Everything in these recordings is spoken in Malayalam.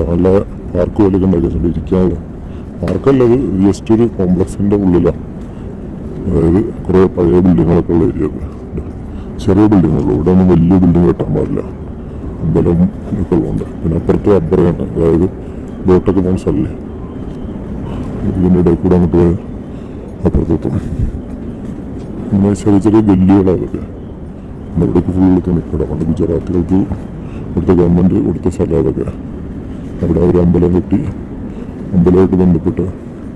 നല്ല പാർക്ക് പോലെയൊക്കെ ഉണ്ടാക്കിയിട്ടുണ്ട് ഇരിക്കാനുള്ള. പാർക്കല്ല, അത് ജസ്റ്റ് ഒരു കോംപ്ലക്സിൻ്റെ ഉള്ളിലാണ്. അതായത് കുറേ പഴയ ബിൽഡിങ്ങുകളൊക്കെ ഉള്ള ഏരിയ. ചെറിയ ബിൽഡിങ്ങുള്ളൂ, ഇവിടെ ഒന്നും വലിയ ബിൽഡിങ് കെട്ടാൻ പാടില്ല, അമ്പലം ഒക്കെ ഉള്ളതുകൊണ്ട്. പിന്നെ അപ്പുറത്ത് അബ്ബറയാണ്, അതായത് ബോട്ടൊക്കെ പോകുന്ന സ്ഥലല്ലേ. ഇതിൻ്റെ ഇടയിൽ കൂടെ അങ്ങോട്ട് അപ്പുറത്തെത്തും. പിന്നെ ചെറിയ ചെറിയ ഗല്ലികളാണ് അതൊക്കെ. ഇവിടേക്ക് ഫുള്ള് തുണിക്കട. പണ്ട് ഗുജറാത്തികൾക്ക് ഇവിടുത്തെ ഗവൺമെൻറ് കൊടുത്ത സ്ഥലം അതൊക്കെ. അവിടെ ഒരു അമ്പലം കെട്ടി, അമ്പലമായിട്ട് ബന്ധപ്പെട്ട്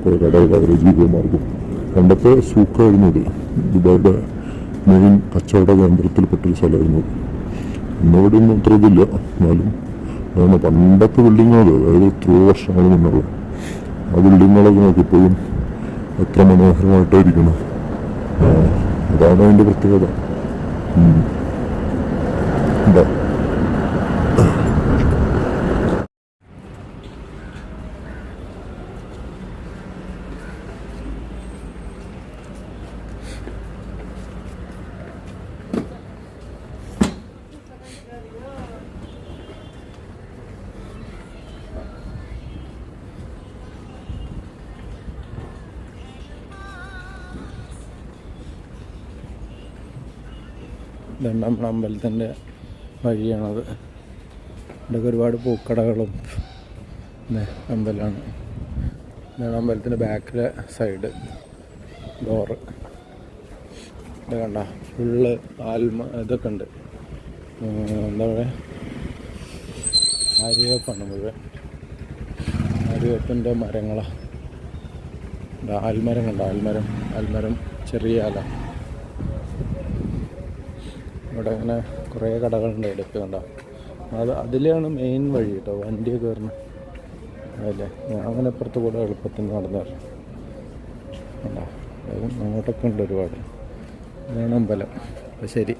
കുറേ കടകൾ, അവരുടെ ജീവിതമാർഗം. പണ്ടത്തെ സൂക്കായിരുന്നു ഇത്. ദുബായിയുടെ മെയിൻ കച്ചവട കേന്ദ്രത്തിൽപ്പെട്ടൊരു സ്ഥലമായിരുന്നു. ഇന്നിവിടെ ഒന്നും അത്ര ഇതില്ല, എന്നാലും അതാണ് പണ്ടത്തെ ബിൽഡിങ്ങുകൾ. അതായത് എത്രയോ വർഷങ്ങൾ മുന്നുള്ള ആ ബിൽഡിങ്ങുകളൊക്കെ നോക്കിയപ്പോഴും എത്ര മനോഹരമായിട്ടായിരിക്കണം. അതാണ് അതിൻ്റെ പ്രത്യേകത. എന്താ ഇതാണ് നമ്മുടെ അമ്പലത്തിൻ്റെ വഴിയാണത്. ഇവിടെയൊക്കെ ഒരുപാട് പൂക്കടകളും അമ്പലമാണ്. ഇതാണ് അമ്പലത്തിൻ്റെ ബാക്കിലെ സൈഡ് ഡോറ്. ഇവിടെ കണ്ട ഫുള്ള് ഇതൊക്കെ ഉണ്ട്. എന്താ പറയുക, ആര്യവേപ്പാണ് മുഴുവൻ. ആര്യവേപ്പിൻ്റെ മരങ്ങളാണ്. ആൽമരം കണ്ട, ആൽമരം ചെറിയ ആല. ഇവിടെ ഇങ്ങനെ കുറേ കടകളുണ്ട് ഇടയ്ക്ക് കണ്ട. അതിലാണ് മെയിൻ വഴി കേട്ടോ, വണ്ടിയൊക്കെ വരുന്നത് അതല്ലേ. ഞാൻ അങ്ങനെ അപ്പുറത്ത് കൂടെ എളുപ്പത്തിൽ നടന്നു വരണം കണ്ട. അങ്ങോട്ടൊക്കെ ഉണ്ട് ഒരുപാട്. ഇതാണ് അമ്പലം. അപ്പോൾ ശരി.